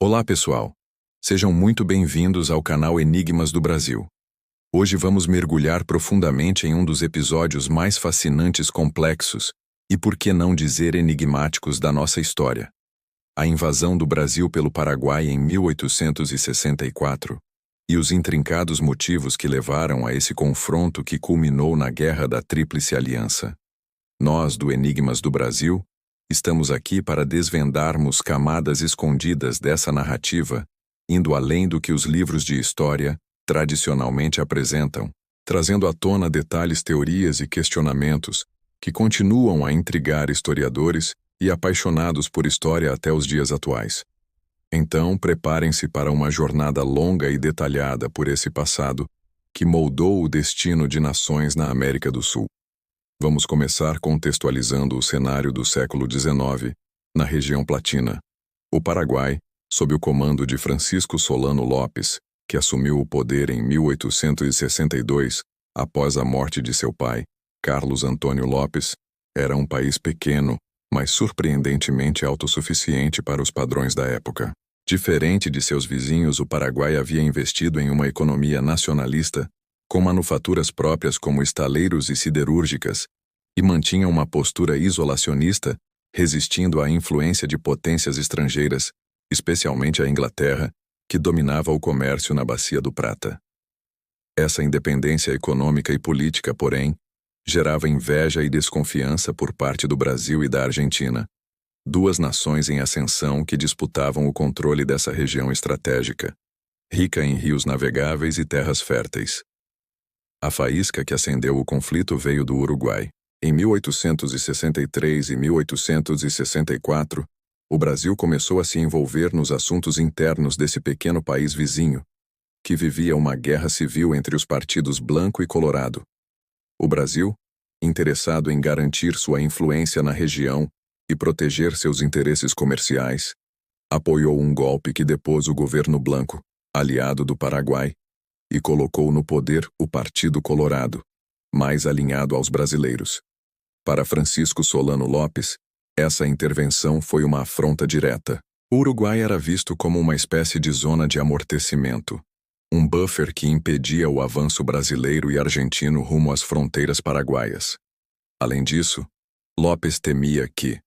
Olá, pessoal. Sejam muito bem-vindos ao canal Enigmas do Brasil. Hoje vamos mergulhar profundamente em um dos episódios mais fascinantes, complexos e, por que não dizer, enigmáticos da nossa história. A invasão do Brasil pelo Paraguai em 1864 e os intrincados motivos que levaram a esse confronto que culminou na Guerra da Tríplice Aliança. Nós, do Enigmas do Brasil, estamos aqui para desvendarmos camadas escondidas dessa narrativa, indo além do que os livros de história tradicionalmente apresentam, trazendo à tona detalhes, teorias e questionamentos que continuam a intrigar historiadores e apaixonados por história até os dias atuais. Então, preparem-se para uma jornada longa e detalhada por esse passado que moldou o destino de nações na América do Sul. Vamos começar contextualizando o cenário do século XIX, na região Platina. O Paraguai, sob o comando de Francisco Solano Lopes, que assumiu o poder em 1862, após a morte de seu pai, Carlos Antônio Lopes, era um país pequeno, mas surpreendentemente autossuficiente para os padrões da época. Diferente de seus vizinhos, o Paraguai havia investido em uma economia nacionalista, com manufaturas próprias como estaleiros e siderúrgicas, e mantinha uma postura isolacionista, resistindo à influência de potências estrangeiras, especialmente a Inglaterra, que dominava o comércio na Bacia do Prata. Essa independência econômica e política, porém, gerava inveja e desconfiança por parte do Brasil e da Argentina, duas nações em ascensão que disputavam o controle dessa região estratégica, rica em rios navegáveis e terras férteis. A faísca que acendeu o conflito veio do Uruguai. Em 1863 e 1864, o Brasil começou a se envolver nos assuntos internos desse pequeno país vizinho, que vivia uma guerra civil entre os partidos Branco e Colorado. O Brasil, interessado em garantir sua influência na região e proteger seus interesses comerciais, apoiou um golpe que depôs o governo Branco, aliado do Paraguai, e colocou no poder o Partido Colorado, mais alinhado aos brasileiros. Para Francisco Solano Lopes, essa intervenção foi uma afronta direta. O Uruguai era visto como uma espécie de zona de amortecimento, um buffer que impedia o avanço brasileiro e argentino rumo às fronteiras paraguaias. Além disso, Lopes temia que,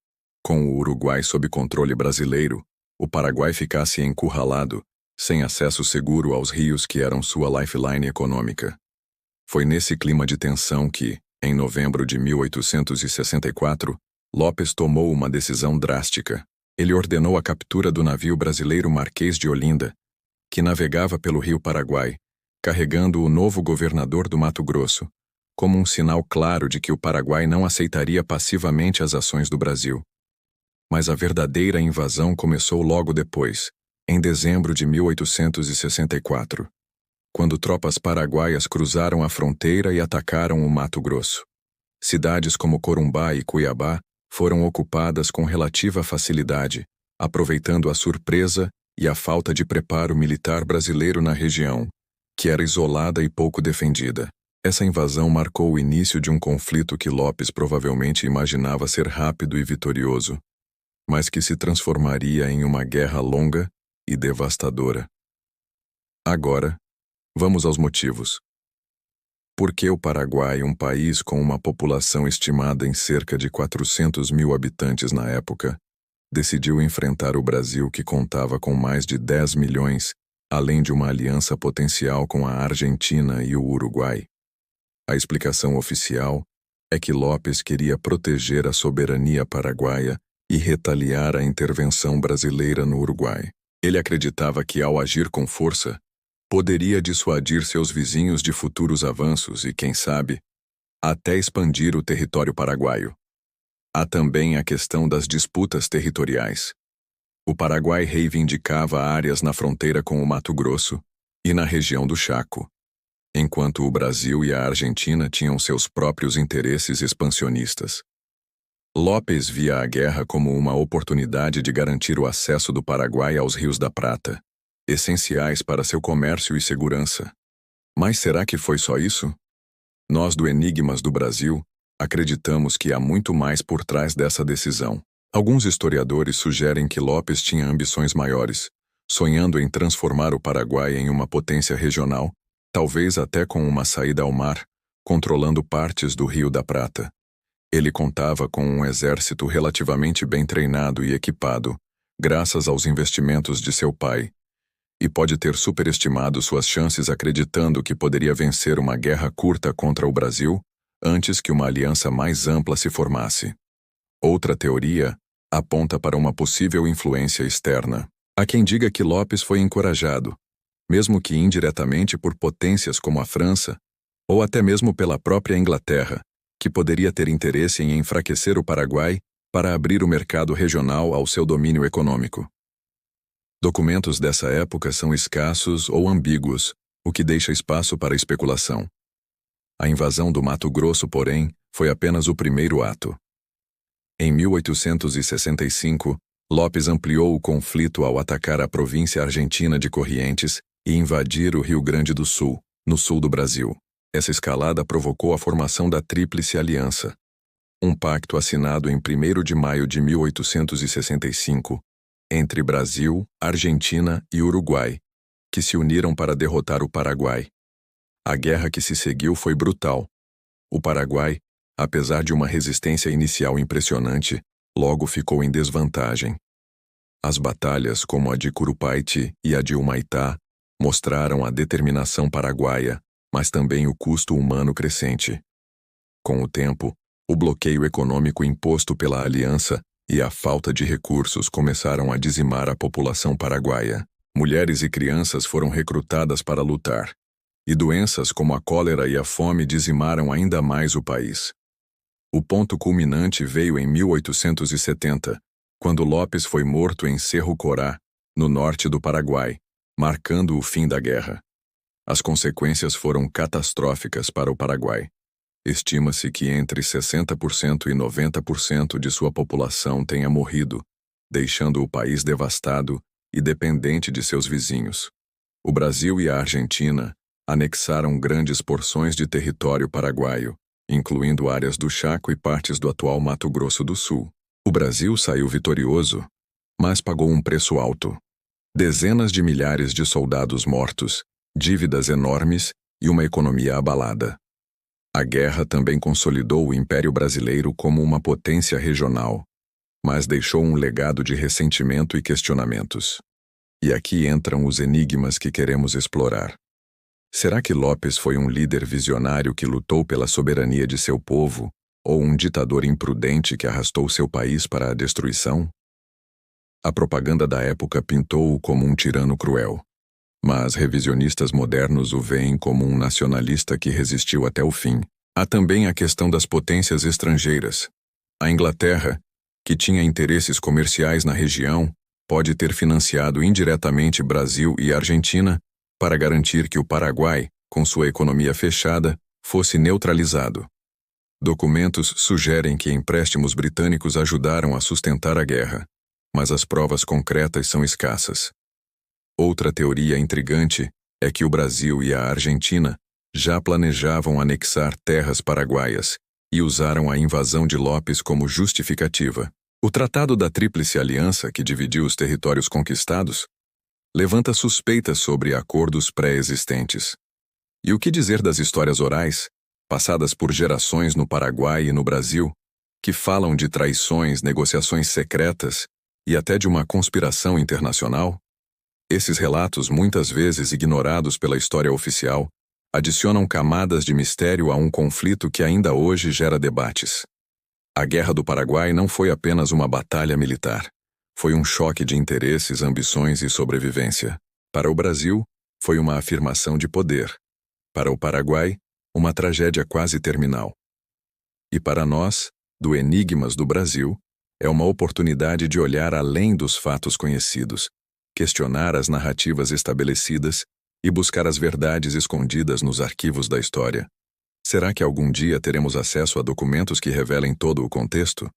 com o Uruguai sob controle brasileiro, o Paraguai ficasse encurralado, sem acesso seguro aos rios que eram sua lifeline econômica. Foi nesse clima de tensão que, em novembro de 1864, Lopes tomou uma decisão drástica. Ele ordenou a captura do navio brasileiro Marquês de Olinda, que navegava pelo rio Paraguai, carregando o novo governador do Mato Grosso, como um sinal claro de que o Paraguai não aceitaria passivamente as ações do Brasil. Mas a verdadeira invasão começou logo depois, em dezembro de 1864, quando tropas paraguaias cruzaram a fronteira e atacaram o Mato Grosso. Cidades como Corumbá e Cuiabá foram ocupadas com relativa facilidade, aproveitando a surpresa e a falta de preparo militar brasileiro na região, que era isolada e pouco defendida. Essa invasão marcou o início de um conflito que Lopes provavelmente imaginava ser rápido e vitorioso, mas que se transformaria em uma guerra longa e devastadora. Agora, vamos aos motivos. Por que o Paraguai, um país com uma população estimada em cerca de 400 mil habitantes na época, decidiu enfrentar o Brasil, que contava com mais de 10 milhões, além de uma aliança potencial com a Argentina e o Uruguai? A explicação oficial é que Lopes queria proteger a soberania paraguaia e retaliar a intervenção brasileira no Uruguai. Ele acreditava que, ao agir com força, poderia dissuadir seus vizinhos de futuros avanços e, quem sabe, até expandir o território paraguaio. Há também a questão das disputas territoriais. O Paraguai reivindicava áreas na fronteira com o Mato Grosso e na região do Chaco, enquanto o Brasil e a Argentina tinham seus próprios interesses expansionistas. Lopes via a guerra como uma oportunidade de garantir o acesso do Paraguai aos rios da Prata, essenciais para seu comércio e segurança. Mas será que foi só isso? Nós, do Enigmas do Brasil, acreditamos que há muito mais por trás dessa decisão. Alguns historiadores sugerem que Lopes tinha ambições maiores, sonhando em transformar o Paraguai em uma potência regional, talvez até com uma saída ao mar, controlando partes do Rio da Prata. Ele contava com um exército relativamente bem treinado e equipado, graças aos investimentos de seu pai, e pode ter superestimado suas chances acreditando que poderia vencer uma guerra curta contra o Brasil antes que uma aliança mais ampla se formasse. Outra teoria aponta para uma possível influência externa. Há quem diga que Lopes foi encorajado, mesmo que indiretamente por potências como a França, ou até mesmo pela própria Inglaterra, que poderia ter interesse em enfraquecer o Paraguai para abrir o mercado regional ao seu domínio econômico. Documentos dessa época são escassos ou ambíguos, o que deixa espaço para especulação. A invasão do Mato Grosso, porém, foi apenas o primeiro ato. Em 1865, Lopes ampliou o conflito ao atacar a província argentina de Corrientes e invadir o Rio Grande do Sul, no sul do Brasil. Essa escalada provocou a formação da Tríplice Aliança, um pacto assinado em 1º de maio de 1865 entre Brasil, Argentina e Uruguai, que se uniram para derrotar o Paraguai. A guerra que se seguiu foi brutal. O Paraguai, apesar de uma resistência inicial impressionante, logo ficou em desvantagem. As batalhas como a de Curupaiti e a de Humaitá mostraram a determinação paraguaia, mas também o custo humano crescente. Com o tempo, o bloqueio econômico imposto pela aliança e a falta de recursos começaram a dizimar a população paraguaia. Mulheres e crianças foram recrutadas para lutar, e doenças como a cólera e a fome dizimaram ainda mais o país. O ponto culminante veio em 1870, quando Lopes foi morto em Cerro Corá, no norte do Paraguai, marcando o fim da guerra. As consequências foram catastróficas para o Paraguai. Estima-se que entre 60% e 90% de sua população tenha morrido, deixando o país devastado e dependente de seus vizinhos. O Brasil e a Argentina anexaram grandes porções de território paraguaio, incluindo áreas do Chaco e partes do atual Mato Grosso do Sul. O Brasil saiu vitorioso, mas pagou um preço alto. Dezenas de milhares de soldados mortos, dívidas enormes e uma economia abalada. A guerra também consolidou o Império Brasileiro como uma potência regional, mas deixou um legado de ressentimento e questionamentos. E aqui entram os enigmas que queremos explorar. Será que Lopes foi um líder visionário que lutou pela soberania de seu povo, ou um ditador imprudente que arrastou seu país para a destruição? A propaganda da época pintou-o como um tirano cruel, mas revisionistas modernos o veem como um nacionalista que resistiu até o fim. Há também a questão das potências estrangeiras. A Inglaterra, que tinha interesses comerciais na região, pode ter financiado indiretamente Brasil e Argentina para garantir que o Paraguai, com sua economia fechada, fosse neutralizado. Documentos sugerem que empréstimos britânicos ajudaram a sustentar a guerra, mas as provas concretas são escassas. Outra teoria intrigante é que o Brasil e a Argentina já planejavam anexar terras paraguaias e usaram a invasão de Lopes como justificativa. O Tratado da Tríplice Aliança, que dividiu os territórios conquistados, levanta suspeitas sobre acordos pré-existentes. E o que dizer das histórias orais, passadas por gerações no Paraguai e no Brasil, que falam de traições, negociações secretas e até de uma conspiração internacional? Esses relatos, muitas vezes ignorados pela história oficial, adicionam camadas de mistério a um conflito que ainda hoje gera debates. A Guerra do Paraguai não foi apenas uma batalha militar. Foi um choque de interesses, ambições e sobrevivência. Para o Brasil, foi uma afirmação de poder. Para o Paraguai, uma tragédia quase terminal. E para nós, do Enigmas do Brasil, é uma oportunidade de olhar além dos fatos conhecidos, questionar as narrativas estabelecidas e buscar as verdades escondidas nos arquivos da história. Será que algum dia teremos acesso a documentos que revelem todo o contexto?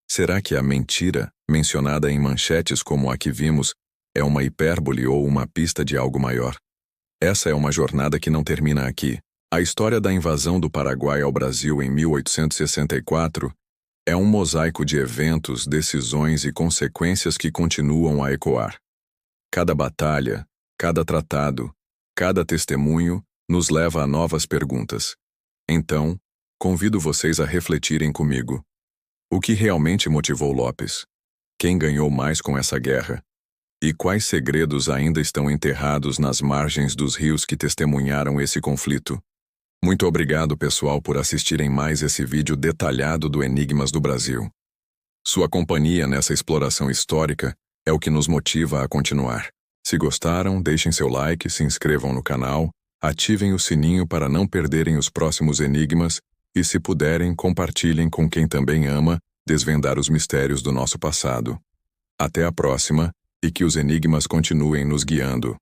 Será que a mentira, mencionada em manchetes como a que vimos, é uma hipérbole ou uma pista de algo maior? Essa é uma jornada que não termina aqui. A história da invasão do Paraguai ao Brasil em 1864 é um mosaico de eventos, decisões e consequências que continuam a ecoar. Cada batalha, cada tratado, cada testemunho nos leva a novas perguntas. Então, convido vocês a refletirem comigo. O que realmente motivou Lopes? Quem ganhou mais com essa guerra? E quais segredos ainda estão enterrados nas margens dos rios que testemunharam esse conflito? Muito obrigado, pessoal, por assistirem mais esse vídeo detalhado do Enigmas do Brasil. Sua companhia nessa exploração histórica é o que nos motiva a continuar. Se gostaram, deixem seu like, se inscrevam no canal, ativem o sininho para não perderem os próximos enigmas e, se puderem, compartilhem com quem também ama desvendar os mistérios do nosso passado. Até a próxima, e que os enigmas continuem nos guiando.